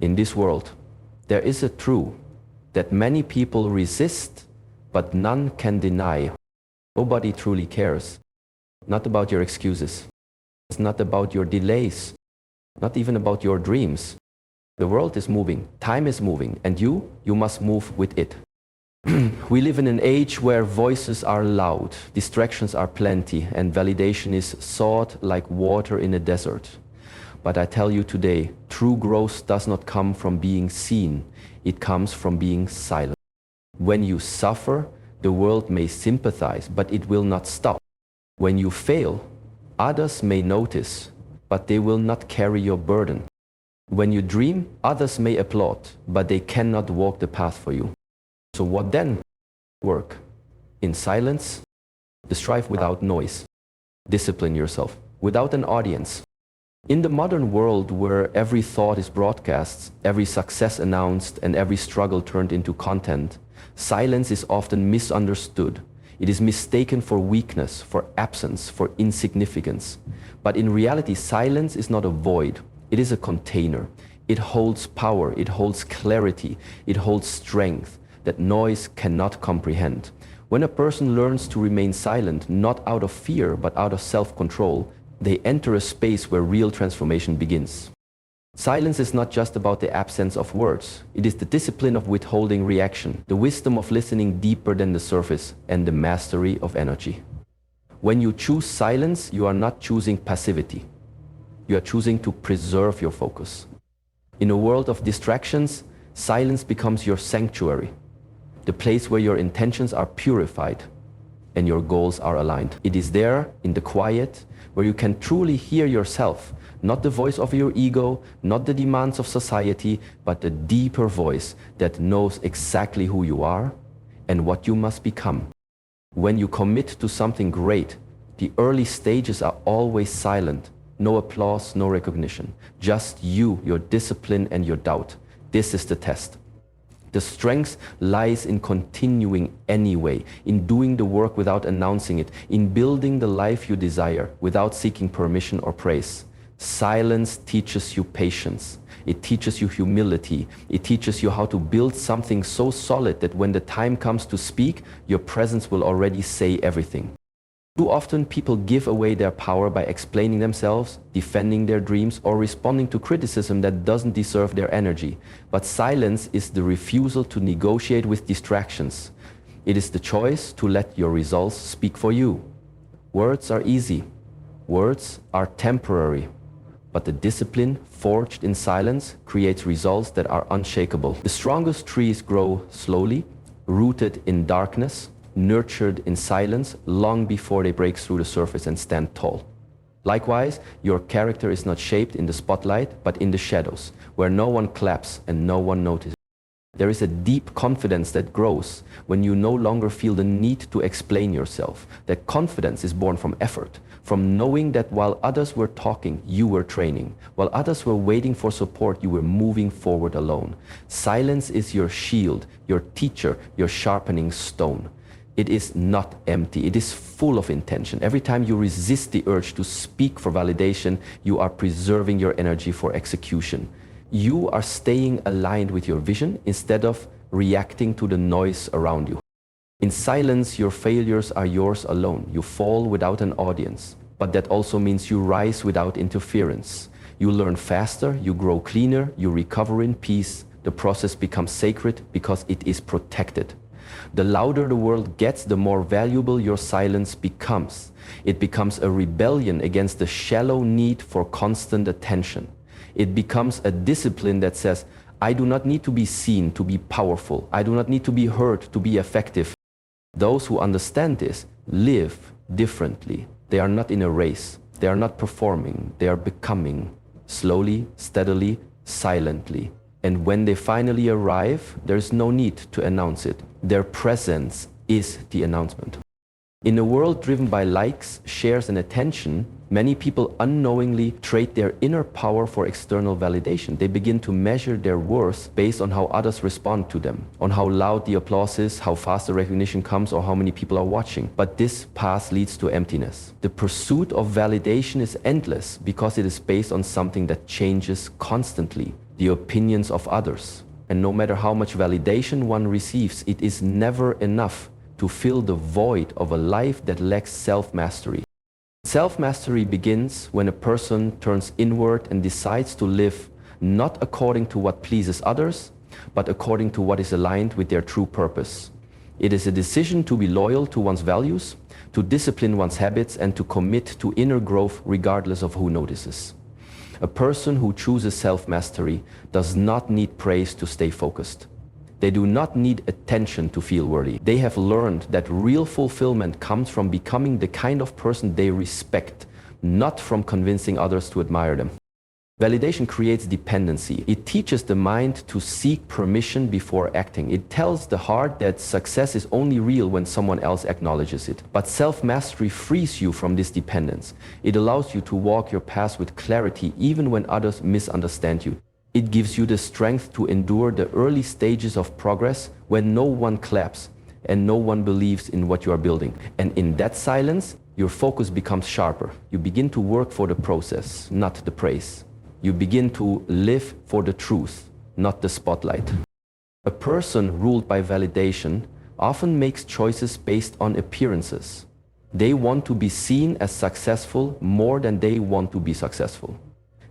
In this world, there is a truth that many people resist, but none can deny. Nobody truly cares. Not about your excuses. It's not about your delays. Not even about your dreams. The world is moving, time is moving, and you must move with it. We live in an age where voices are loud, distractions are plenty, and validation is sought like water in a desert. But I tell you today, true growth does not come from being seen, it comes from being silent. When you suffer, the world may sympathize, but it will not stop. When you fail, others may notice, but they will not carry your burden. When you dream, others may applaud, but they cannot walk the path for you. So what then? Work. In silence, strive without noise. Discipline yourself, without an audience. In the modern world where every thought is broadcast, every success announced, and every struggle turned into content, silence is often misunderstood. It is mistaken for weakness, for absence, for insignificance. But in reality, silence is not a void. It is a container. It holds power, it holds clarity, it holds strength that noise cannot comprehend. When a person learns to remain silent, not out of fear, but out of self-control, they enter a space where real transformation begins. Silence is not just about the absence of words. It is the discipline of withholding reaction, the wisdom of listening deeper than the surface, and the mastery of energy. When you choose silence, you are not choosing passivity. You are choosing to preserve your focus. In a world of distractions, silence becomes your sanctuary, the place where your intentions are purified and your goals are aligned. It is there, in the quiet, where you can truly hear yourself, not the voice of your ego, not the demands of society, but the deeper voice that knows exactly who you are and what you must become. When you commit to something great, the early stages are always silent. No applause, no recognition. Just you, your discipline, and your doubt. This is the test. The strength lies in continuing anyway, in doing the work without announcing it, in building the life you desire without seeking permission or praise. Silence teaches you patience. It teaches you humility. It teaches you how to build something so solid that when the time comes to speak, your presence will already say everything. Too often people give away their power by explaining themselves, defending their dreams, or responding to criticism that doesn't deserve their energy. But silence is the refusal to negotiate with distractions. It is the choice to let your results speak for you. Words are easy. Words are temporary. But the discipline forged in silence creates results that are unshakable. The strongest trees grow slowly, rooted in darkness, nurtured in silence long before they break through the surface and stand tall. Likewise, your character is not shaped in the spotlight, but in the shadows, where no one claps and no one notices. There is a deep confidence that grows when you no longer feel the need to explain yourself. That confidence is born from effort, from knowing that while others were talking, you were training. While others were waiting for support, you were moving forward alone. Silence is your shield, your teacher, your sharpening stone. It is not empty, it is full of intention. Every time you resist the urge to speak for validation, you are preserving your energy for execution. You are staying aligned with your vision instead of reacting to the noise around you. In silence, your failures are yours alone. You fall without an audience, but that also means you rise without interference. You learn faster, you grow cleaner, you recover in peace. The process becomes sacred because it is protected. The louder the world gets, the more valuable your silence becomes. It becomes a rebellion against the shallow need for constant attention. It becomes a discipline that says, I do not need to be seen to be powerful. I do not need to be heard to be effective. Those who understand this live differently. They are not in a race. They are not performing. They are becoming, slowly, steadily, silently. And when they finally arrive, there is no need to announce it. Their presence is the announcement. In a world driven by likes, shares, and attention, many people unknowingly trade their inner power for external validation. They begin to measure their worth based on how others respond to them, on how loud the applause is, how fast the recognition comes, or how many people are watching. But this path leads to emptiness. The pursuit of validation is endless because it is based on something that changes constantly. the opinions of others. And no matter how much validation one receives, it is never enough to fill the void of a life that lacks self-mastery. Self-mastery begins when a person turns inward and decides to live not according to what pleases others, but according to what is aligned with their true purpose. It is a decision to be loyal to one's values, to discipline one's habits, and to commit to inner growth regardless of who notices. A person who chooses self-mastery does not need praise to stay focused. They do not need attention to feel worthy. They have learned that real fulfillment comes from becoming the kind of person they respect, not from convincing others to admire them. Validation creates dependency. It teaches the mind to seek permission before acting. It tells the heart that success is only real when someone else acknowledges it. But self-mastery frees you from this dependence. It allows you to walk your path with clarity even when others misunderstand you. It gives you the strength to endure the early stages of progress when no one claps and no one believes in what you are building. And in that silence, your focus becomes sharper. You begin to work for the process, not the praise. You begin to live for the truth, not the spotlight. A person ruled by validation often makes choices based on appearances. They want to be seen as successful more than they want to be successful.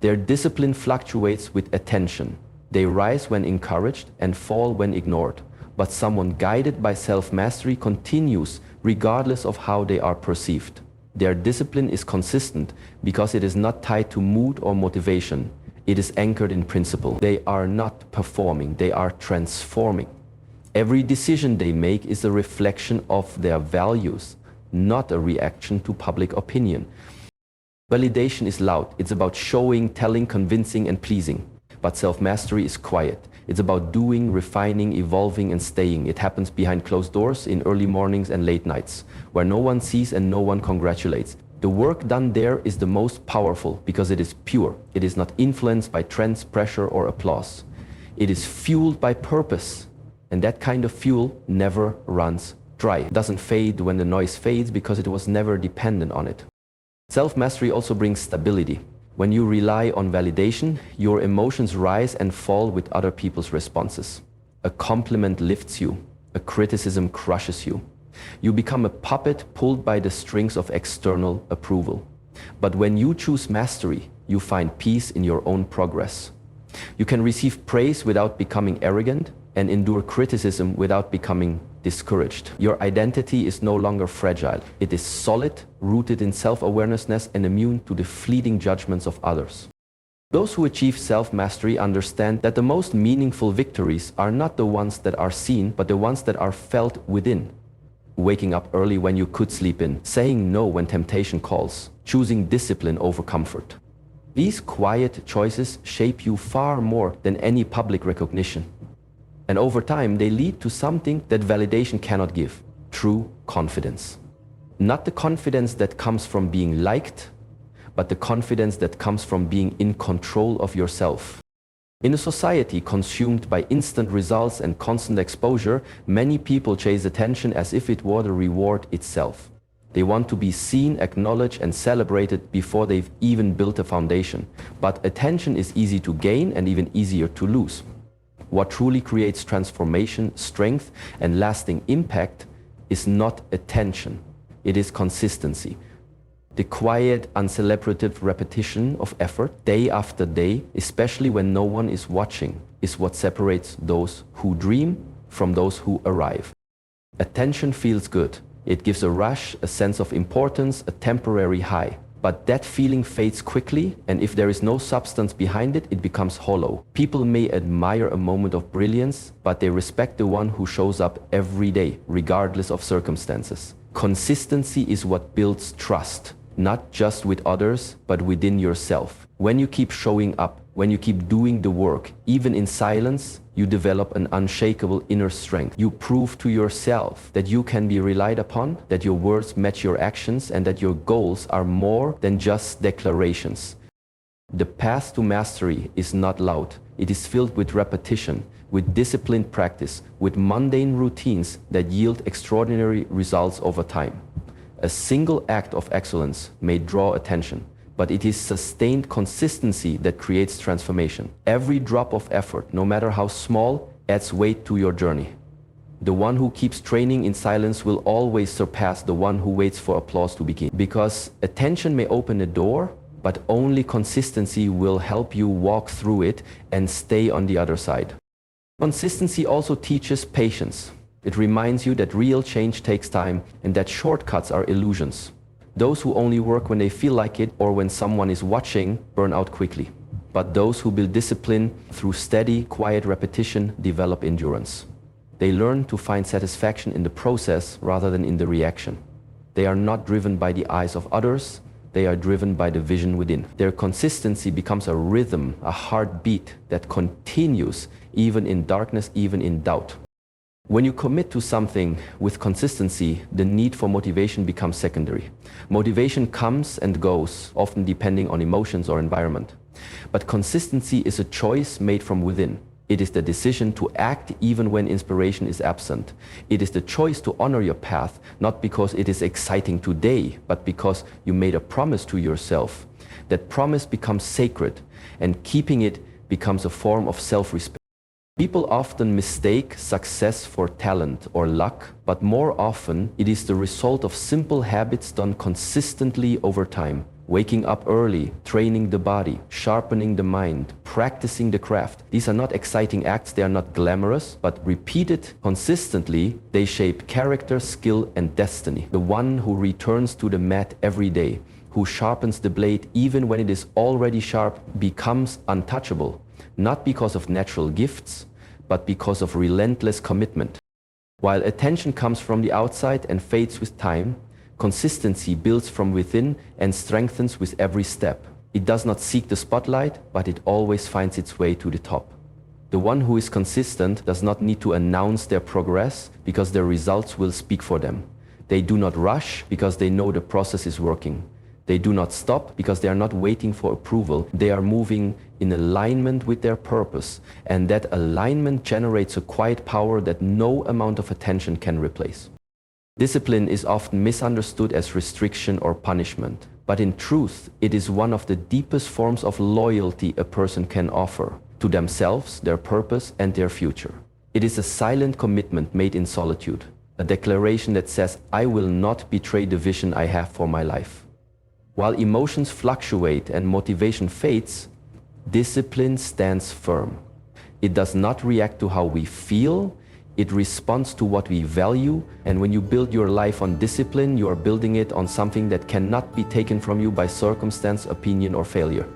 Their discipline fluctuates with attention. They rise when encouraged and fall when ignored. But someone guided by self-mastery continues regardless of how they are perceived. Their discipline is consistent because it is not tied to mood or motivation. It is anchored in principle. They are not performing, they are transforming. Every decision they make is a reflection of their values, not a reaction to public opinion. Validation is loud. It's about showing, telling, convincing, and pleasing. But self-mastery is quiet. It's about doing, refining, evolving, and staying. It happens behind closed doors, in early mornings and late nights, where no one sees and no one congratulates. The work done there is the most powerful because it is pure. It is not influenced by trends, pressure, or applause. It is fueled by purpose. And that kind of fuel never runs dry. It doesn't fade when the noise fades because it was never dependent on it. Self-mastery also brings stability. When you rely on validation, your emotions rise and fall with other people's responses. A compliment lifts you, a criticism crushes you. You become a puppet pulled by the strings of external approval. But when you choose mastery, you find peace in your own progress. You can receive praise without becoming arrogant and endure criticism without becoming discouraged. Your identity is no longer fragile. It is solid, rooted in self-awareness and immune to the fleeting judgments of others. Those who achieve self-mastery understand that the most meaningful victories are not the ones that are seen, but the ones that are felt within. Waking up early when you could sleep in, saying no when temptation calls, choosing discipline over comfort. These quiet choices shape you far more than any public recognition. And over time, they lead to something that validation cannot give: true confidence. Not the confidence that comes from being liked, but the confidence that comes from being in control of yourself. In a society consumed by instant results and constant exposure, many people chase attention as if it were the reward itself. They want to be seen, acknowledged, and celebrated before they've even built a foundation. But attention is easy to gain and even easier to lose. What truly creates transformation, strength, and lasting impact is not attention. It is consistency. The quiet, uncelebrative repetition of effort, day after day, especially when no one is watching, is what separates those who dream from those who arrive. Attention feels good. It gives a rush, a sense of importance, a temporary high. But that feeling fades quickly, and if there is no substance behind it, it becomes hollow. People may admire a moment of brilliance, but they respect the one who shows up every day, regardless of circumstances. Consistency is what builds trust, not just with others, but within yourself. When you keep showing up, when you keep doing the work, even in silence, you develop an unshakable inner strength. You prove to yourself that you can be relied upon, that your words match your actions, and that your goals are more than just declarations. The path to mastery is not loud. It is filled with repetition, with disciplined practice, with mundane routines that yield extraordinary results over time. A single act of excellence may draw attention, but it is sustained consistency that creates transformation. Every drop of effort, no matter how small, adds weight to your journey. The one who keeps training in silence will always surpass the one who waits for applause to begin. Because attention may open a door, but only consistency will help you walk through it and stay on the other side. Consistency also teaches patience. It reminds you that real change takes time and that shortcuts are illusions. Those who only work when they feel like it or when someone is watching burn out quickly. But those who build discipline through steady, quiet repetition develop endurance. They learn to find satisfaction in the process rather than in the reaction. They are not driven by the eyes of others, they are driven by the vision within. Their consistency becomes a rhythm, a heartbeat that continues even in darkness, even in doubt. When you commit to something with consistency, the need for motivation becomes secondary. Motivation comes and goes, often depending on emotions or environment. But consistency is a choice made from within. It is the decision to act even when inspiration is absent. It is the choice to honor your path, not because it is exciting today, but because you made a promise to yourself. That promise becomes sacred, and keeping it becomes a form of self-respect. People often mistake success for talent or luck, but more often it is the result of simple habits done consistently over time. Waking up early, training the body, sharpening the mind, practicing the craft. These are not exciting acts, they are not glamorous, but repeated consistently, they shape character, skill, and destiny. The one who returns to the mat every day, who sharpens the blade even when it is already sharp, becomes untouchable, not because of natural gifts, but because of relentless commitment. While attention comes from the outside and fades with time, consistency builds from within and strengthens with every step. It does not seek the spotlight, but it always finds its way to the top. The one who is consistent does not need to announce their progress because their results will speak for them. They do not rush because they know the process is working. They do not stop because they are not waiting for approval. They are moving in alignment with their purpose, and that alignment generates a quiet power that no amount of attention can replace. Discipline is often misunderstood as restriction or punishment, but in truth, it is one of the deepest forms of loyalty a person can offer to themselves, their purpose, and their future. It is a silent commitment made in solitude, a declaration that says, "I will not betray the vision I have for my life." While emotions fluctuate and motivation fades, discipline stands firm. It does not react to how we feel. It responds to what we value, and when you build your life on discipline, you are building it on something that cannot be taken from you by circumstance, opinion, or failure.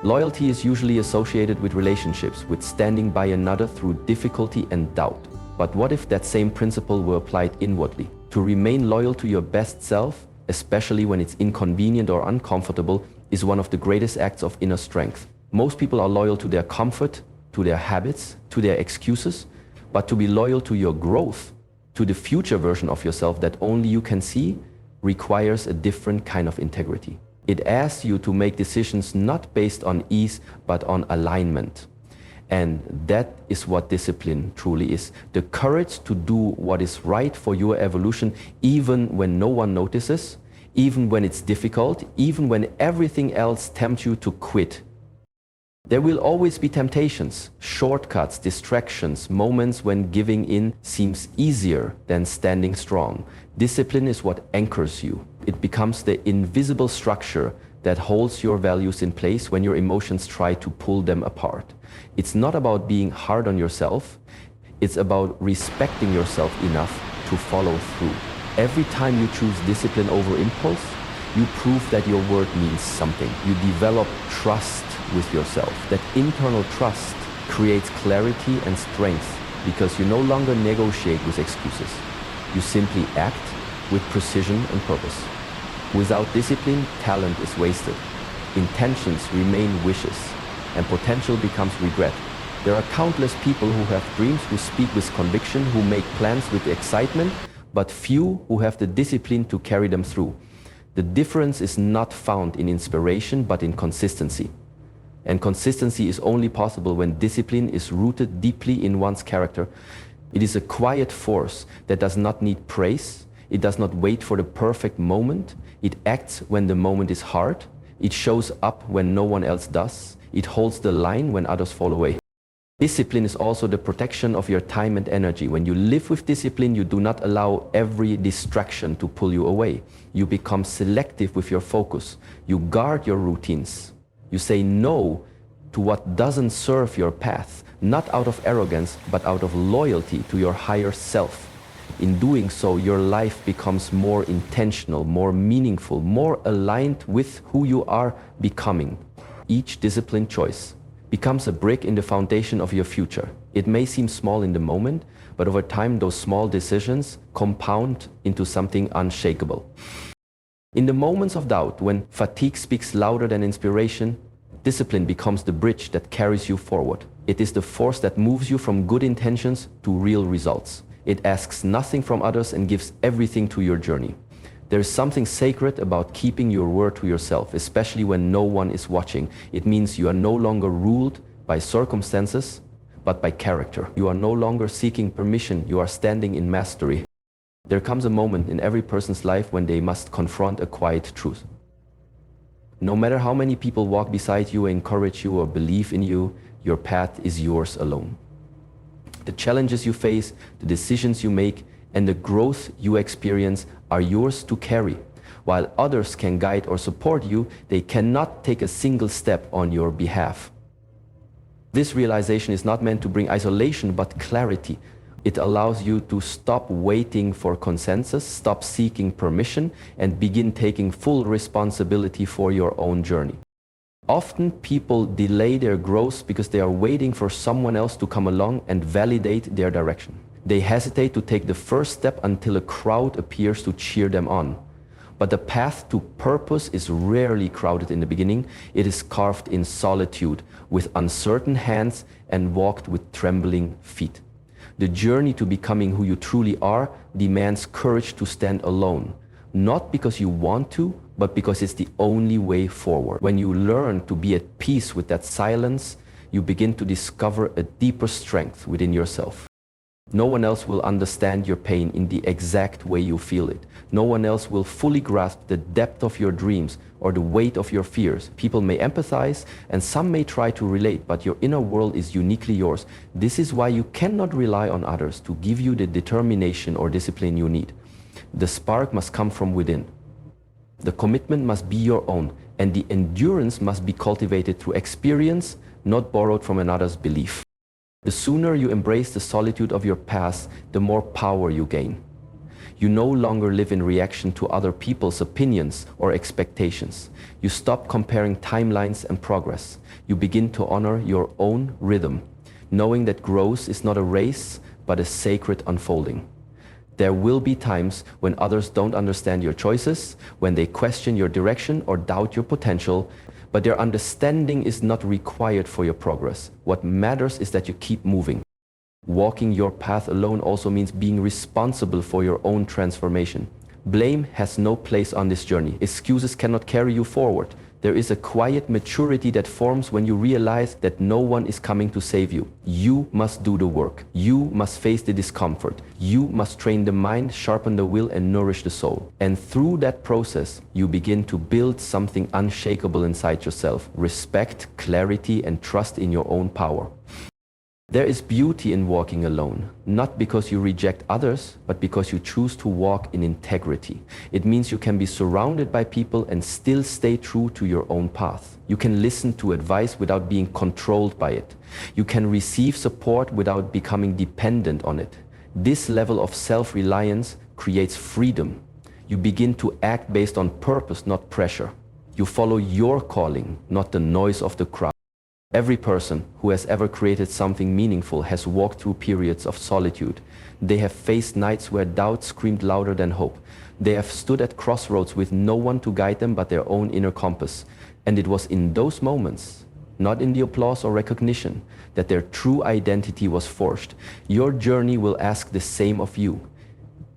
Loyalty is usually associated with relationships, with standing by another through difficulty and doubt. But what if that same principle were applied inwardly? To remain loyal to your best self, especially when it's inconvenient or uncomfortable, is one of the greatest acts of inner strength. Most people are loyal to their comfort, to their habits, to their excuses, but to be loyal to your growth, to the future version of yourself that only you can see, requires a different kind of integrity. It asks you to make decisions not based on ease, but on alignment. And that is what discipline truly is. The courage to do what is right for your evolution, even when no one notices, even when it's difficult, even when everything else tempts you to quit. There will always be temptations, shortcuts, distractions, moments when giving in seems easier than standing strong. Discipline is what anchors you. It becomes the invisible structure that holds your values in place when your emotions try to pull them apart. It's not about being hard on yourself. It's about respecting yourself enough to follow through. Every time you choose discipline over impulse, you prove that your word means something. You develop trust with yourself. That internal trust creates clarity and strength because you no longer negotiate with excuses. You simply act with precision and purpose. Without discipline, talent is wasted. Intentions remain wishes, and potential becomes regret. There are countless people who have dreams, who speak with conviction, who make plans with excitement, but few who have the discipline to carry them through. The difference is not found in inspiration, but in consistency. And consistency is only possible when discipline is rooted deeply in one's character. It is a quiet force that does not need praise. It does not wait for the perfect moment. It acts when the moment is hard. It shows up when no one else does. It holds the line when others fall away. Discipline is also the protection of your time and energy. When you live with discipline, you do not allow every distraction to pull you away. You become selective with your focus. You guard your routines. You say no to what doesn't serve your path, not out of arrogance, but out of loyalty to your higher self. In doing so, your life becomes more intentional, more meaningful, more aligned with who you are becoming. Each disciplined choice becomes a brick in the foundation of your future. It may seem small in the moment, but over time those small decisions compound into something unshakable. In the moments of doubt, when fatigue speaks louder than inspiration, discipline becomes the bridge that carries you forward. It is the force that moves you from good intentions to real results. It asks nothing from others and gives everything to your journey. There is something sacred about keeping your word to yourself, especially when no one is watching. It means you are no longer ruled by circumstances, but by character. You are no longer seeking permission, you are standing in mastery. There comes a moment in every person's life when they must confront a quiet truth. No matter how many people walk beside you, encourage you, or believe in you, your path is yours alone. The challenges you face, the decisions you make, and the growth you experience are yours to carry. While others can guide or support you, they cannot take a single step on your behalf. This realization is not meant to bring isolation, but clarity. It allows you to stop waiting for consensus, stop seeking permission, and begin taking full responsibility for your own journey. Often people delay their growth because they are waiting for someone else to come along and validate their direction. They hesitate to take the first step until a crowd appears to cheer them on. But the path to purpose is rarely crowded in the beginning. It is carved in solitude, with uncertain hands and walked with trembling feet. The journey to becoming who you truly are demands courage to stand alone, not because you want to, but because it's the only way forward. When you learn to be at peace with that silence, you begin to discover a deeper strength within yourself. No one else will understand your pain in the exact way you feel it. No one else will fully grasp the depth of your dreams or the weight of your fears. People may empathize and some may try to relate, but your inner world is uniquely yours. This is why you cannot rely on others to give you the determination or discipline you need. The spark must come from within. The commitment must be your own, and the endurance must be cultivated through experience, not borrowed from another's belief. The sooner you embrace the solitude of your past, the more power you gain. You no longer live in reaction to other people's opinions or expectations. You stop comparing timelines and progress. You begin to honor your own rhythm, knowing that growth is not a race, but a sacred unfolding. There will be times when others don't understand your choices, when they question your direction or doubt your potential, but their understanding is not required for your progress. What matters is that you keep moving. Walking your path alone also means being responsible for your own transformation. Blame has no place on this journey. Excuses cannot carry you forward. There is a quiet maturity that forms when you realize that no one is coming to save you. You must do the work. You must face the discomfort. You must train the mind, sharpen the will, and nourish the soul. And through that process, you begin to build something unshakable inside yourself: respect, clarity, and trust in your own power. There is beauty in walking alone, not because you reject others, but because you choose to walk in integrity. It means you can be surrounded by people and still stay true to your own path. You can listen to advice without being controlled by it. You can receive support without becoming dependent on it. This level of self-reliance creates freedom. You begin to act based on purpose, not pressure. You follow your calling, not the noise of the crowd. Every person who has ever created something meaningful has walked through periods of solitude. They have faced nights where doubt screamed louder than hope. They have stood at crossroads with no one to guide them but their own inner compass. And it was in those moments, not in the applause or recognition, that their true identity was forged. Your journey will ask the same of you.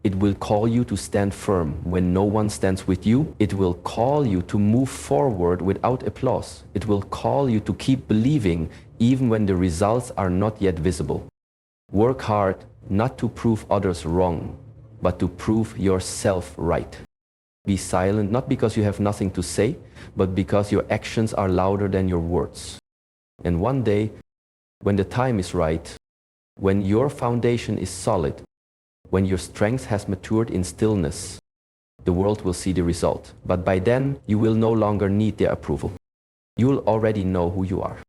It will call you to stand firm when no one stands with you. It will call you to move forward without applause. It will call you to keep believing even when the results are not yet visible. Work hard not to prove others wrong, but to prove yourself right. Be silent, not because you have nothing to say, but because your actions are louder than your words. And one day, when the time is right, when your foundation is solid, when your strength has matured in stillness, the world will see the result. But by then, you will no longer need their approval. You will already know who you are.